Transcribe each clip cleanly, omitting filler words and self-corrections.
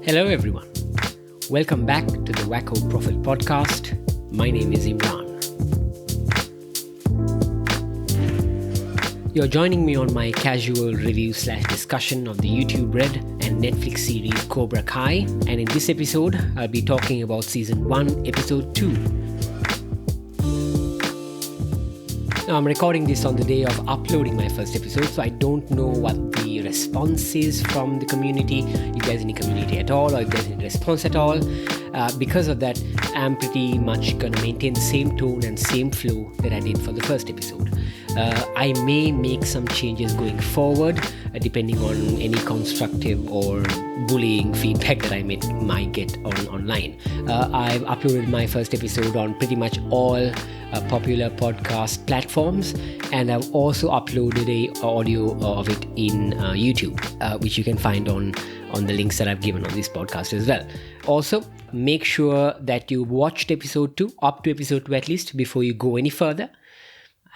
Hello everyone. Welcome back to the Wacko Profile Podcast. My name is Imran. You're joining me on my casual review/discussion of the YouTube Red and Netflix series Cobra Kai, and in this episode, I'll be talking about Season 1, Episode 2. Now, I'm recording this on the day of uploading my first episode, so I don't know what the response is from the community, if there's any community at all, or if there's any response at all. Because of that, I'm pretty much going to maintain the same tone and same flow that I did for the first episode. I may make some changes going forward, depending on any constructive or bullying feedback that I might get online. I've uploaded my first episode on pretty much all popular podcast platforms, and I've also uploaded a audio of it in YouTube, which you can find on the links that I've given on this podcast as well. Also, make sure that you watched episode 2, up to episode 2 at least, before you go any further.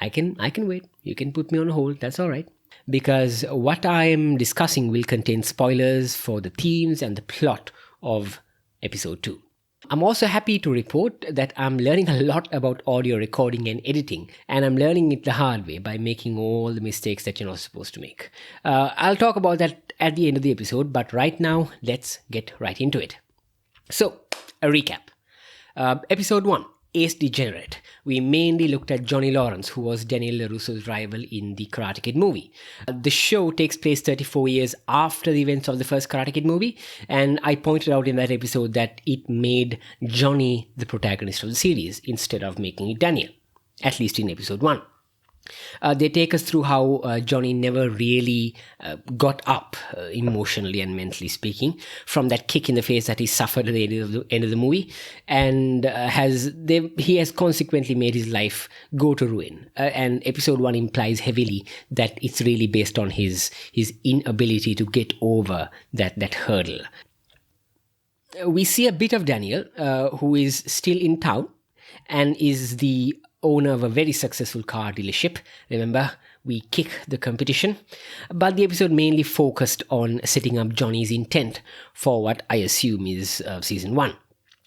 I can wait. You can put me on hold. That's all right. Because what I am discussing will contain spoilers for the themes and the plot of episode 2. I'm also happy to report that I'm learning a lot about audio recording and editing, and I'm learning it the hard way by making all the mistakes that you're not supposed to make. I'll talk about that at the end of the episode, but right now, let's get right into it. So, a recap. Episode 1. Ace Degenerate. We mainly looked at Johnny Lawrence, who was Daniel LaRusso's rival in the Karate Kid movie. The show takes place 34 years after the events of the first Karate Kid movie, and I pointed out in that episode that it made Johnny the protagonist of the series instead of making it Daniel, at least in episode 1. They take us through how Johnny never really got up, emotionally and mentally speaking, from that kick in the face that he suffered at the end of the movie, and he has consequently made his life go to ruin. And episode 1 implies heavily that it's really based on his inability to get over that hurdle. We see a bit of Daniel, who is still in town and is the owner of a very successful car dealership. Remember, we kick the competition. But the episode mainly focused on setting up Johnny's intent for what I assume is season 1,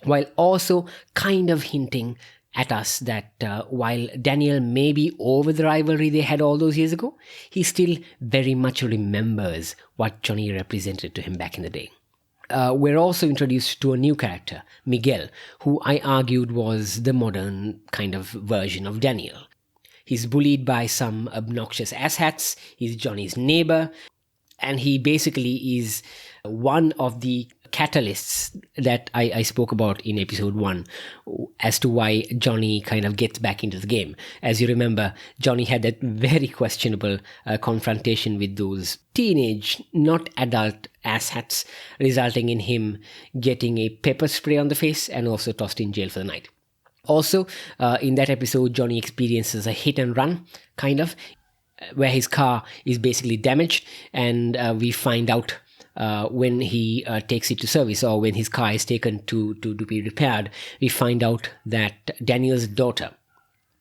while also kind of hinting at us that while Daniel may be over the rivalry they had all those years ago, he still very much remembers what Johnny represented to him back in the day. We're also introduced to a new character, Miguel, who I argued was the modern kind of version of Daniel. He's bullied by some obnoxious asshats, he's Johnny's neighbor, and he basically is one of the catalysts that I spoke about in episode 1 as to why Johnny kind of gets back into the game. As you remember, Johnny had that very questionable confrontation with those teenage, not adult asshats, resulting in him getting a pepper spray on the face and also tossed in jail for the night. Also, in that episode, Johnny experiences a hit and run, kind of, where his car is basically damaged, and we find out when he takes it to service, or when his car is taken to be repaired, we find out that Daniel's daughter,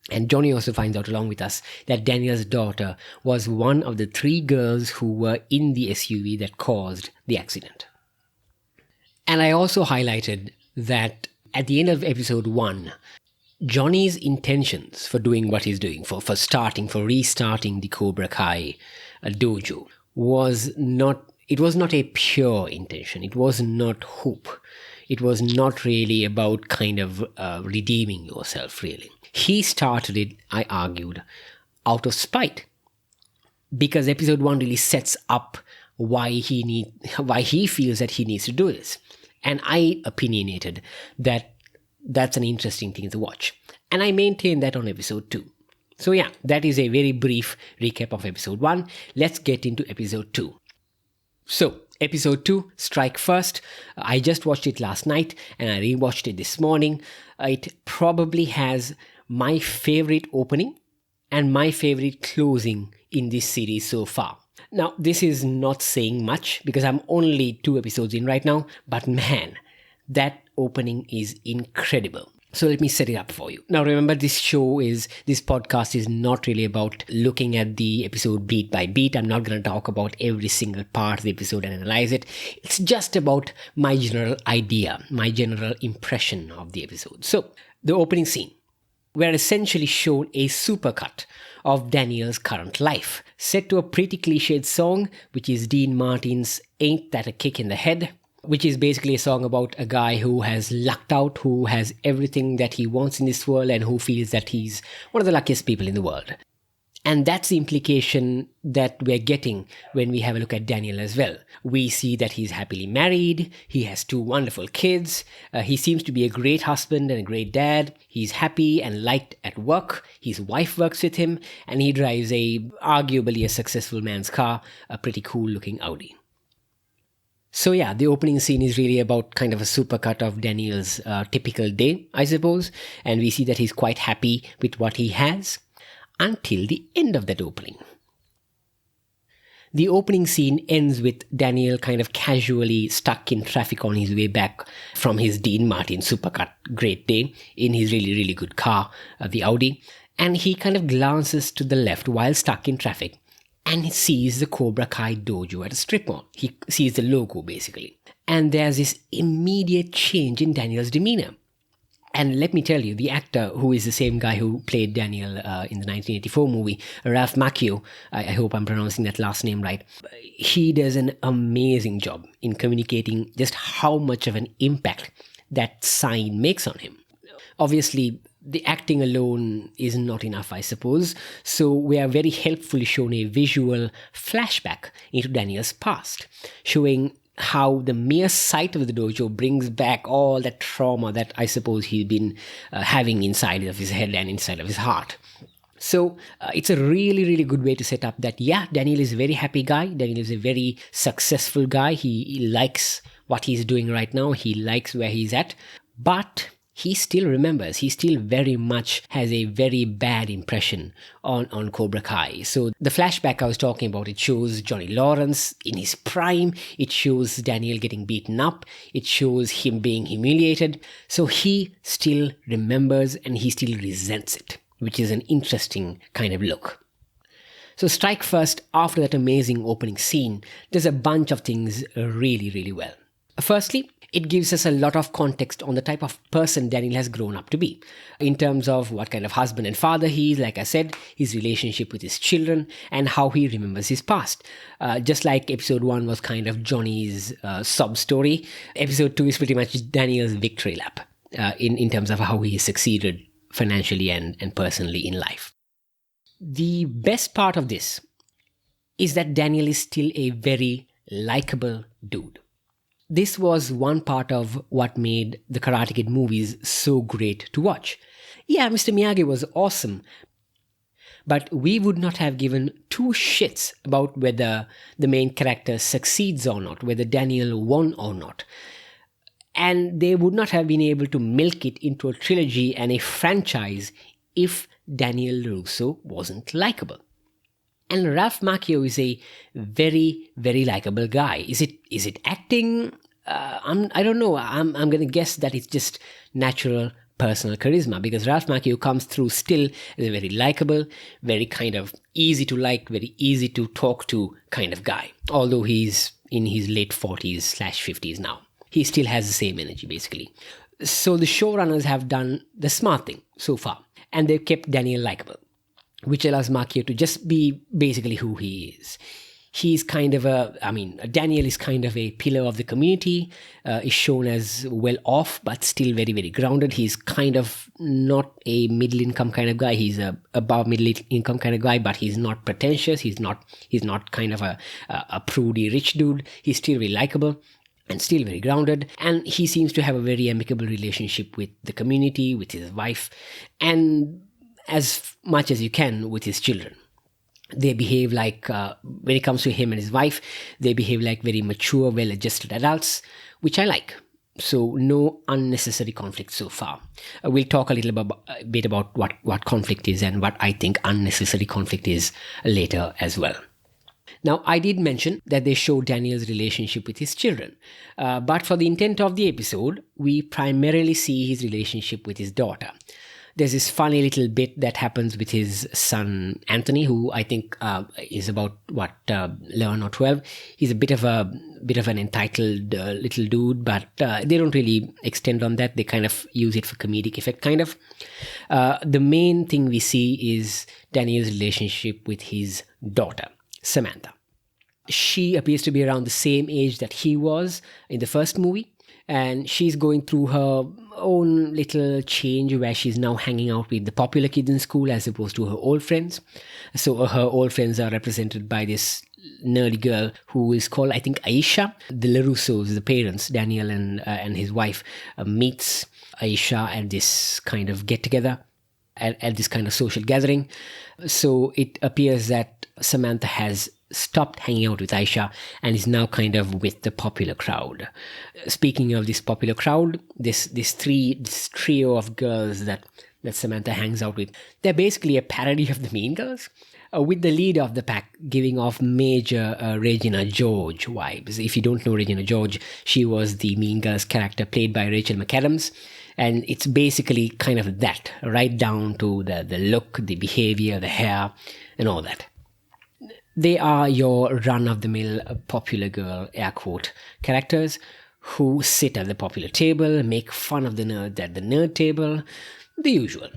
and Johnny also finds out along with us, that Daniel's daughter was one of the 3 girls who were in the SUV that caused the accident. And I also highlighted that at the end of episode 1, Johnny's intentions for doing what he's doing, for restarting the Cobra Kai dojo, was not a pure intention. It was not hope. It was not really about kind of redeeming yourself, really. He started it, I argued, out of spite. Because episode 1 really sets up why he feels that he needs to do this. And I opinionated that that's an interesting thing to watch. And I maintained that on episode 2. So yeah, that is a very brief recap of episode 1. Let's get into episode 2. So, episode 2, Strike First. I just watched it last night and I rewatched it this morning. It probably has my favorite opening and my favorite closing in this series so far. Now, this is not saying much because I'm only 2 episodes in right now, but man, that opening is incredible. So let me set it up for you. Now remember, this podcast is not really about looking at the episode beat by beat. I'm not going to talk about every single part of the episode and analyze it. It's just about my general idea, my general impression of the episode. So the opening scene, we're essentially shown a supercut of Daniel's current life, set to a pretty cliched song, which is Dean Martin's Ain't That a Kick in the Head, which is basically a song about a guy who has lucked out, who has everything that he wants in this world, and who feels that he's one of the luckiest people in the world. And that's the implication that we're getting when we have a look at Daniel as well. We see that he's happily married, he has 2 wonderful kids, he seems to be a great husband and a great dad, he's happy and liked at work, his wife works with him, and he drives arguably a successful man's car, a pretty cool looking Audi. So yeah, the opening scene is really about kind of a supercut of Daniel's typical day, I suppose, and we see that he's quite happy with what he has until the end of that opening. The opening scene ends with Daniel kind of casually stuck in traffic on his way back from his Dean Martin supercut great day in his really, really good car, the Audi, and he kind of glances to the left while stuck in traffic. And he sees the Cobra Kai dojo at a strip mall. He sees the logo, basically. And there's this immediate change in Daniel's demeanor. And let me tell you, the actor, who is the same guy who played Daniel in the 1984 movie, Ralph Macchio, I hope I'm pronouncing that last name right, he does an amazing job in communicating just how much of an impact that sign makes on him. Obviously, the acting alone is not enough, I suppose, so we are very helpfully shown a visual flashback into Daniel's past, showing how the mere sight of the dojo brings back all that trauma that I suppose he's been having inside of his head and inside of his heart. So it's a really, really good way to set up that, yeah, Daniel is a very happy guy. Daniel is a very successful guy. He likes what he's doing right now. He likes where he's at. But he still remembers, he still very much has a very bad impression on Cobra Kai. So the flashback I was talking about, it shows Johnny Lawrence in his prime, it shows Daniel getting beaten up, it shows him being humiliated. So he still remembers and he still resents it, which is an interesting kind of look. So strike first, after that amazing opening scene, there's a bunch of things really, really well. Firstly, it gives us a lot of context on the type of person Daniel has grown up to be, in terms of what kind of husband and father he is, like I said, his relationship with his children, and how he remembers his past. Just like episode 1 was kind of Johnny's sob story, episode 2 is pretty much Daniel's victory lap in terms of how he succeeded financially and personally in life. The best part of this is that Daniel is still a very likable dude. This was one part of what made the Karate Kid movies so great to watch. Yeah, Mr. Miyagi was awesome, but we would not have given 2 shits about whether the main character succeeds or not, whether Daniel won or not. And they would not have been able to milk it into a trilogy and a franchise if Daniel LaRusso wasn't likable. And Ralph Macchio is a very, very likable guy. Is it acting? I don't know. I'm going to guess that it's just natural personal charisma, because Ralph Macchio comes through still as a very likable, very kind of easy to like, very easy to talk to kind of guy. Although he's in his late 40s/50s now. He still has the same energy, basically. So the showrunners have done the smart thing so far, and they've kept Daniel likable, which allows Macchio to just be basically who he is. He's kind of Daniel is kind of a pillar of the community, is shown as well off, but still very, very grounded. He's kind of not a middle income kind of guy. He's a above middle income kind of guy, but he's not pretentious. He's not kind of a prudy rich dude. He's still very likable and still very grounded. And he seems to have a very amicable relationship with the community, with his wife, and as much as you can with his children. They behave like, when it comes to him and his wife, they behave like very mature, well-adjusted adults, which I like. So no unnecessary conflict so far. We'll talk a bit about what conflict is and what I think unnecessary conflict is later as well. Now, I did mention that they show Daniel's relationship with his children, but for the intent of the episode, we primarily see his relationship with his daughter. There's this funny little bit that happens with his son Anthony, who I think is about 11 or 12. He's a bit of an entitled little dude, but they don't really extend on that. They kind of use it for comedic effect, kind of. The main thing we see is Daniel's relationship with his daughter, Samantha. She appears to be around the same age that he was in the first movie, and she's going through her own little change where she's now hanging out with the popular kids in school as opposed to her old friends. So her old friends are represented by this nerdy girl who is called, I think, Aisha. The LaRussos, the parents, Daniel and his wife, meets Aisha at this kind of get-together, at this kind of social gathering. So it appears that Samantha has stopped hanging out with Aisha and is now kind of with the popular crowd. Speaking of this popular crowd, this trio of girls that Samantha hangs out with, they're basically a parody of the Mean Girls, with the leader of the pack giving off major Regina George vibes. If you don't know Regina George, she was the Mean Girls character played by Rachel McAdams. And it's basically kind of that, right down to the look, the behavior, the hair, and all that. They are your run-of-the-mill popular girl, air quote, characters who sit at the popular table, make fun of the nerd at the nerd table, the usual.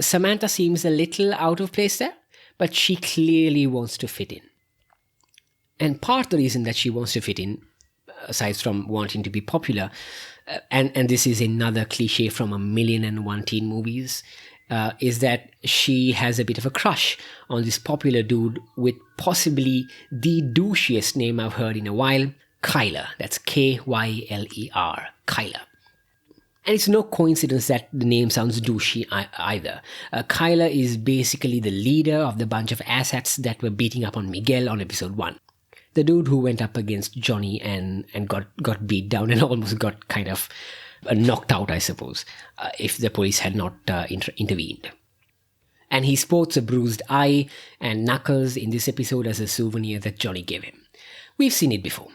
Samantha seems a little out of place there, but she clearly wants to fit in. And part of the reason that she wants to fit in, aside from wanting to be popular, and this is another cliche from 1,000,001 teen movies, is that she has a bit of a crush on this popular dude with possibly the douchiest name I've heard in a while, Kyler. That's Kyler, Kyler. And it's no coincidence that the name sounds douchey either. Kyler is basically the leader of the bunch of asshats that were beating up on Miguel on episode 1. The dude who went up against Johnny and got beat down and almost got kind of knocked out, I suppose, if the police had not intervened. And he sports a bruised eye and knuckles in this episode as a souvenir that Johnny gave him. We've seen it before.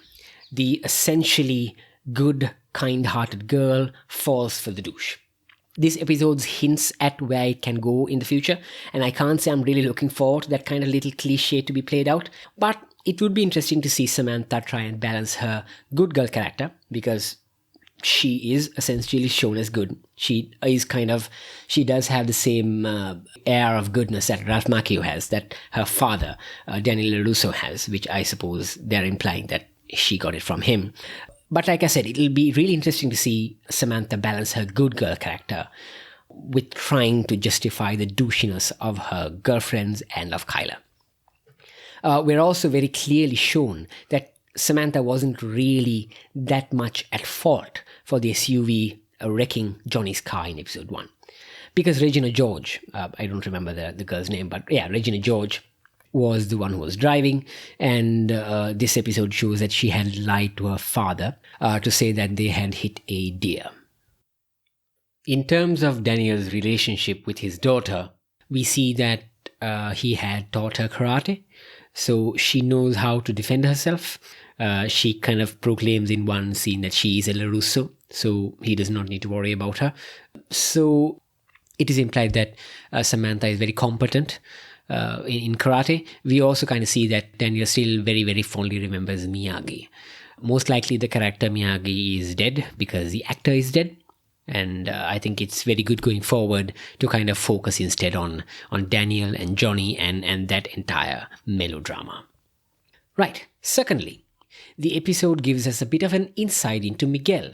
The essentially good, kind-hearted girl falls for the douche. This episode hints at where it can go in the future, and I can't say I'm really looking forward to that kind of little cliche to be played out, but it would be interesting to see Samantha try and balance her good girl character, because she is essentially shown as good. She does have the same air of goodness that Ralph Macchio has, that her father, Daniel LaRusso, has, which I suppose they're implying that she got it from him. But like I said, it'll be really interesting to see Samantha balance her good girl character with trying to justify the douchiness of her girlfriends and of Kyler. We're also very clearly shown that Samantha wasn't really that much at fault for the SUV wrecking Johnny's car in episode 1. Because Regina George, I don't remember the girl's name, but yeah, Regina George was the one who was driving, and this episode shows that she had lied to her father to say that they had hit a deer. In terms of Daniel's relationship with his daughter, we see that he had taught her karate, so she knows how to defend herself. She kind of proclaims in one scene that she is a LaRusso, so he does not need to worry about her. So it is implied that Samantha is very competent in karate. We also kind of see that Daniel still very, very fondly remembers Miyagi. Most likely the character Miyagi is dead because the actor is dead. And I think it's very good going forward to kind of focus instead on Daniel and Johnny and that entire melodrama. Right. Secondly, the episode gives us a bit of an insight into Miguel.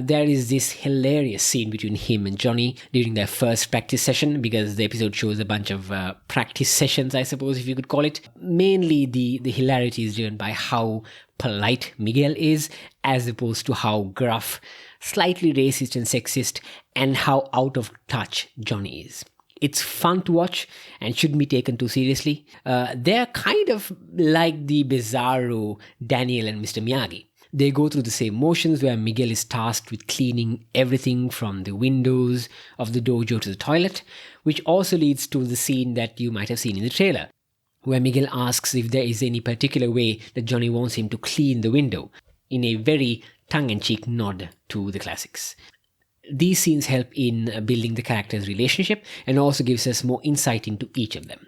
There is this hilarious scene between him and Johnny during their first practice session, because the episode shows a bunch of practice sessions, I suppose, if you could call it. Mainly the hilarity is driven by how polite Miguel is, as opposed to how gruff, slightly racist and sexist, and how out of touch Johnny is. It's fun to watch and shouldn't be taken too seriously. They're kind of like the bizarro Daniel and Mr. Miyagi. They go through the same motions where Miguel is tasked with cleaning everything from the windows of the dojo to the toilet, which also leads to the scene that you might have seen in the trailer, where Miguel asks if there is any particular way that Johnny wants him to clean the window, in a very tongue-in-cheek nod to the classics. These scenes help in building the characters' relationship and also gives us more insight into each of them.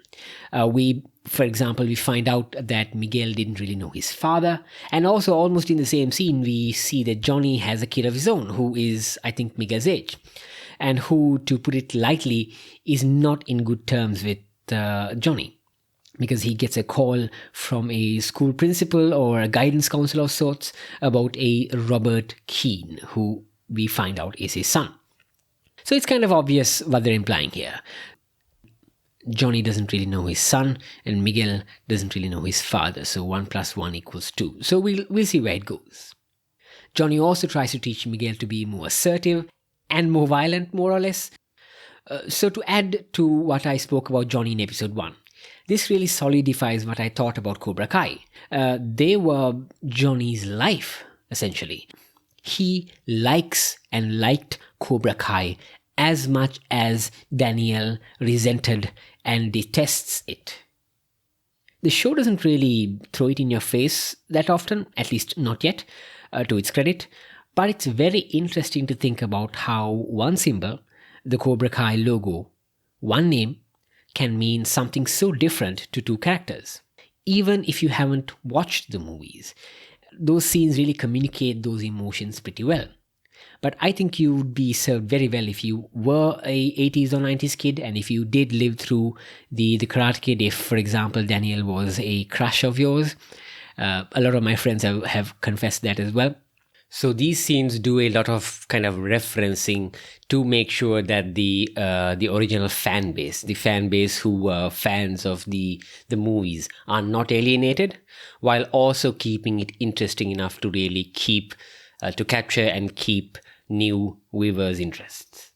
For example, we find out that Miguel didn't really know his father, and also almost in the same scene, we see that Johnny has a kid of his own who is, I think, Miguel's age, and who, to put it lightly, is not in good terms with Johnny, because he gets a call from a school principal or a guidance counselor of sorts about a Robert Keane, who we find out is his son. So it's kind of obvious what they're implying here. Johnny doesn't really know his son, and Miguel doesn't really know his father, so 1 + 1 = 2. So we'll see where it goes. Johnny also tries to teach Miguel to be more assertive and more violent, more or less. So to add to what I spoke about Johnny in episode 1, this really solidifies what I thought about Cobra Kai. They were Johnny's life, essentially. He likes and liked Cobra Kai as much as Daniel resented and detests it. The show doesn't really throw it in your face that often, at least not yet, to its credit, but it's very interesting to think about how one symbol, the Cobra Kai logo, one name, can mean something so different to two characters. Even if you haven't watched the movies, those scenes really communicate those emotions pretty well. But I think you would be served very well if you were a 80s or 90s kid, and if you did live through the Karate Kid, if, for example, Daniel was a crush of yours. A lot of my friends have confessed that as well. So these scenes do a lot of kind of referencing to make sure that the original fan base, the fan base who were fans of the movies, are not alienated, while also keeping it interesting enough to really to capture and keep new viewers' interests.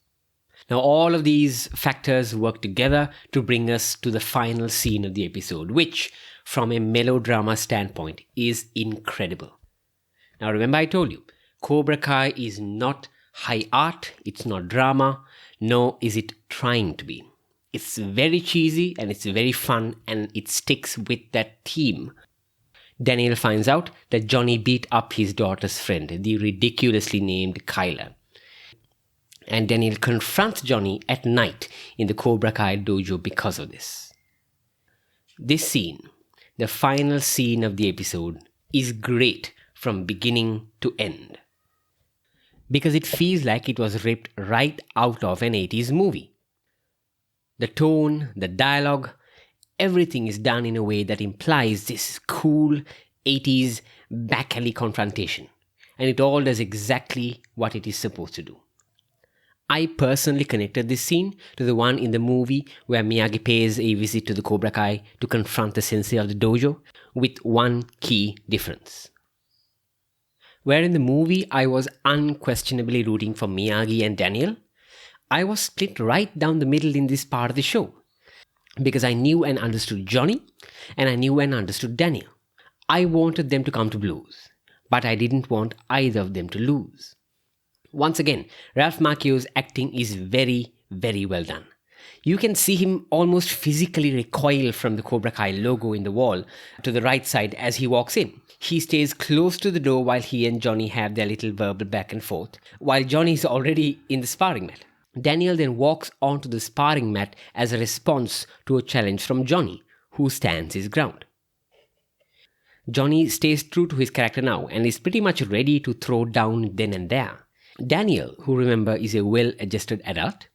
Now, all of these factors work together to bring us to the final scene of the episode, which, from a melodrama standpoint, is incredible. Now, remember I told you, Cobra Kai is not high art, it's not drama, nor is it trying to be. It's very cheesy and it's very fun, and it sticks with that theme. Daniel finds out that Johnny beat up his daughter's friend, the ridiculously named Kyla. And Daniel confronts Johnny at night in the Cobra Kai dojo because of this. This scene, the final scene of the episode, is great from beginning to end, because it feels like it was ripped right out of an 80s movie. The tone, the dialogue, everything is done in a way that implies this cool 80s back alley confrontation, and it all does exactly what it is supposed to do. I personally connected this scene to the one in the movie where Miyagi pays a visit to the Cobra Kai to confront the sensei of the dojo, with one key difference. Where in the movie I was unquestionably rooting for Miyagi and Daniel, I was split right down the middle in this part of the show, because I knew and understood Johnny, and I knew and understood Daniel. I wanted them to come to blows, but I didn't want either of them to lose. Once again, Ralph Macchio's acting is very, very well done. You can see him almost physically recoil from the Cobra Kai logo in the wall to the right side as he walks in. He stays close to the door while he and Johnny have their little verbal back and forth, while Johnny is already in the sparring mat. Daniel then walks onto the sparring mat as a response to a challenge from Johnny, who stands his ground. Johnny stays true to his character now and is pretty much ready to throw down then and there. Daniel, who remember is a well-adjusted adult,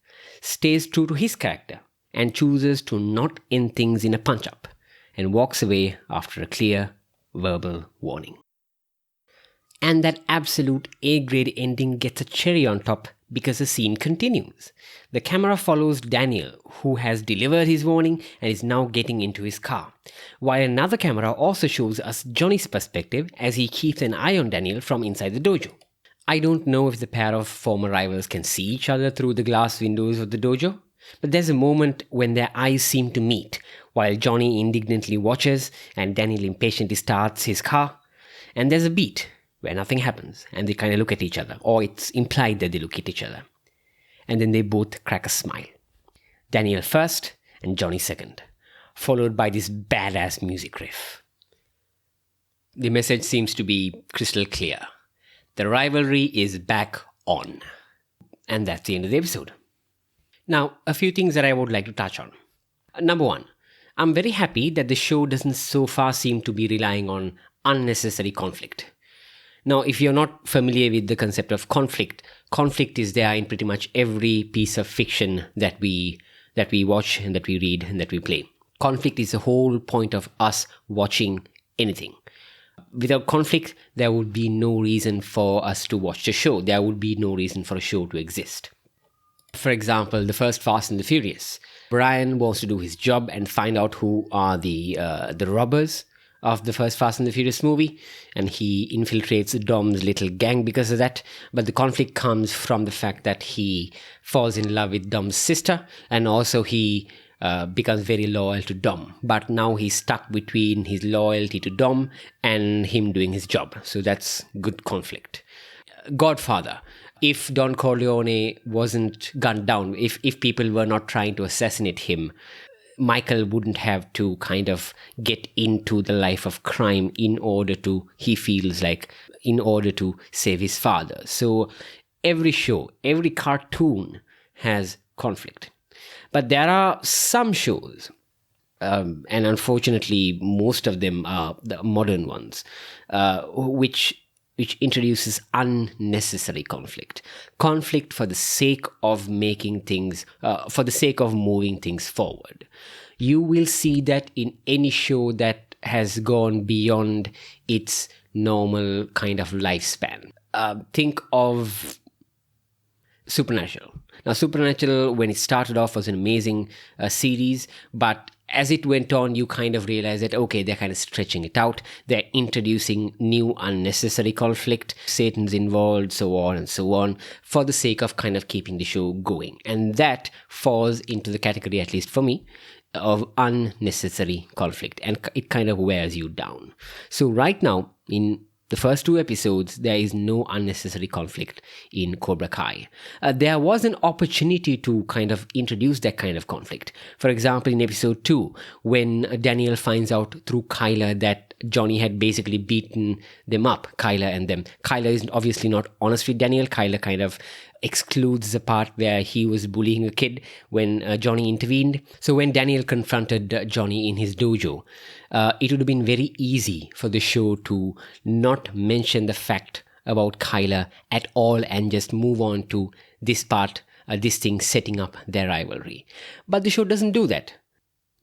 stays true to his character and chooses to not end things in a punch-up, and walks away after a clear verbal warning. And that absolute A-grade ending gets a cherry on top because the scene continues. The camera follows Daniel, who has delivered his warning and is now getting into his car, while another camera also shows us Johnny's perspective as he keeps an eye on Daniel from inside the dojo. I don't know if the pair of former rivals can see each other through the glass windows of the dojo, but there's a moment when their eyes seem to meet, while Johnny indignantly watches and Daniel impatiently starts his car, and there's a beat where nothing happens and they kind of look at each other, or it's implied that they look at each other, and then they both crack a smile. Daniel first and Johnny second, followed by this badass music riff. The message seems to be crystal clear. The rivalry is back on. And that's the end of the episode. Now, a few things that I would like to touch on. Number one, I'm very happy that the show doesn't so far seem to be relying on unnecessary conflict. Now, if you're not familiar with the concept of conflict is there in pretty much every piece of fiction that we watch and that we read and that we play. Conflict is the whole point of us watching anything. Without conflict, there would be no reason for us to watch the show. There would be no reason for a show to exist. For example, the first Fast and the Furious. Brian wants to do his job and find out who are the robbers of the first Fast and the Furious movie, and he infiltrates Dom's little gang because of that. But the conflict comes from the fact that he falls in love with Dom's sister, and also he becomes very loyal to Dom. But now he's stuck between his loyalty to Dom and him doing his job. So that's good conflict. Godfather. If Don Corleone wasn't gunned down, if people were not trying to assassinate him, Michael wouldn't have to kind of get into the life of crime in order to save his father. So every show, every cartoon has conflict. But there are some shows, and unfortunately most of them are the modern ones, which introduces unnecessary conflict. Conflict for the sake of moving things forward. You will see that in any show that has gone beyond its normal kind of lifespan. Think of Supernatural. Now, Supernatural, when it started off, was an amazing series, but as it went on, you kind of realize that, okay, they're kind of stretching it out. They're introducing new unnecessary conflict. Satan's involved, so on and so on, for the sake of kind of keeping the show going. And that falls into the category, at least for me, of unnecessary conflict. And it kind of wears you down. So right now, in the first 2 episodes, there is no unnecessary conflict in Cobra Kai. There was an opportunity to kind of introduce that kind of conflict. For example, in episode 2, when Daniel finds out through Kyler that Johnny had basically beaten them up, Kyler and them. Kyler is obviously not honest with Daniel. Kyler kind of excludes the part where he was bullying a kid when Johnny intervened. So when Daniel confronted Johnny in his dojo, it would have been very easy for the show to not mention the fact about Kyler at all and just move on to this part, this thing setting up their rivalry. But the show doesn't do that.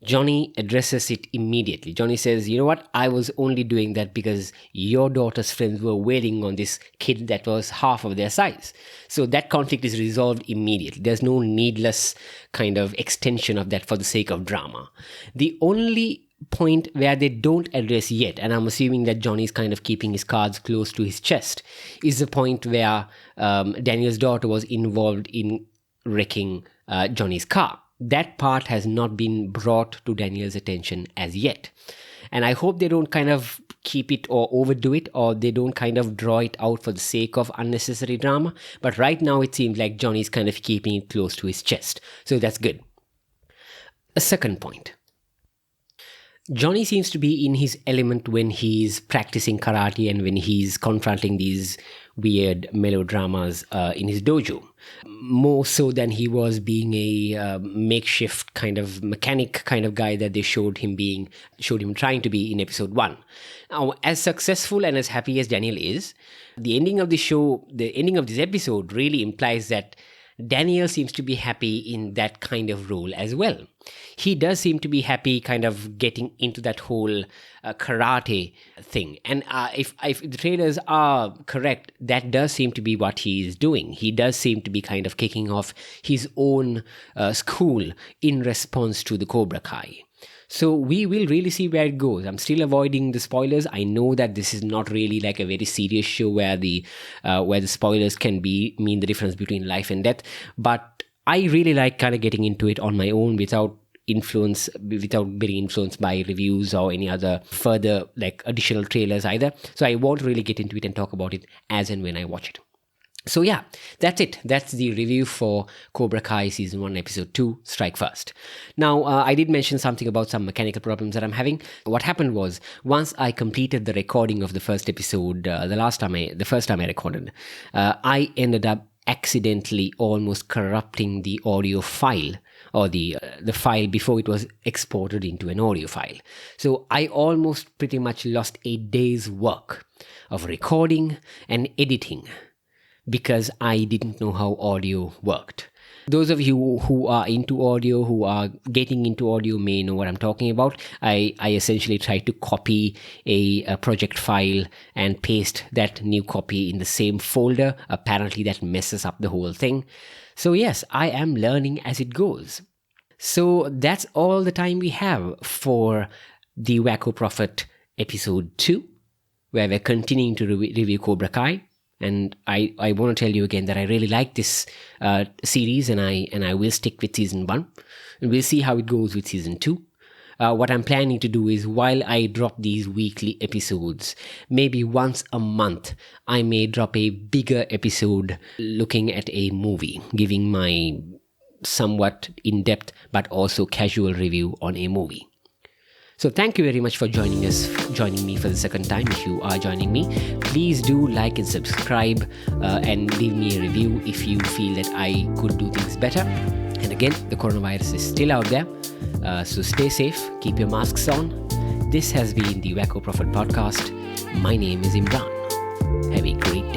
Johnny addresses it immediately. Johnny says, you know what, I was only doing that because your daughter's friends were wailing on this kid that was half of their size. So that conflict is resolved immediately. There's no needless kind of extension of that for the sake of drama. The only point where they don't address yet, and I'm assuming that Johnny's kind of keeping his cards close to his chest, is the point where Daniel's daughter was involved in wrecking Johnny's car. That part has not been brought to Daniel's attention as yet. And I hope they don't kind of keep it or overdo it, or they don't kind of draw it out for the sake of unnecessary drama. But right now it seems like Johnny's kind of keeping it close to his chest. So that's good. A second point. Johnny seems to be in his element when he's practicing karate and when he's confronting these weird melodramas in his dojo. More so than he was being a makeshift kind of mechanic kind of guy that they showed him trying to be in episode 1. Now, as successful and as happy as Daniel is, the ending of this episode really implies that Daniel seems to be happy in that kind of role as well. He does seem to be happy kind of getting into that whole karate thing. And if the trailers are correct, that does seem to be what he is doing. He does seem to be kind of kicking off his own school in response to the Cobra Kai. So we will really see where it goes. I'm still avoiding the spoilers. I know that this is not really like a very serious show where the spoilers can mean the difference between life and death. But I really like kind of getting into it on my own without being influenced by reviews or any other further like additional trailers either. So I won't really get into it and talk about it as and when I watch it. So yeah, that's it. That's the review for Cobra Kai Season 1, Episode 2, Strike First. Now, I did mention something about some mechanical problems that I'm having. What happened was, once I completed the recording of the first episode, the first time I recorded, I ended up accidentally almost corrupting the audio file, or the file before it was exported into an audio file. So I almost pretty much lost a day's work of recording and editing because I didn't know how audio worked. Those of you who are into audio, who are getting into audio, may know what I'm talking about. I essentially tried to copy a project file and paste that new copy in the same folder. Apparently that messes up the whole thing. So yes, I am learning as it goes. So that's all the time we have for the Wacko Prophet Episode 2, where we're continuing to review Cobra Kai. And I want to tell you again that I really like this series, and I will stick with Season 1. And we'll see how it goes with Season 2. What I'm planning to do is, while I drop these weekly episodes, maybe once a month, I may drop a bigger episode looking at a movie, giving my somewhat in-depth but also casual review on a movie. So thank you very much for joining me for the second time. If you are joining me, please do like and subscribe and leave me a review if you feel that I could do things better. And again, the coronavirus is still out there, so stay safe, keep your masks on. This has been the Wacko Prophet Podcast. My name is Imran. Have a great day.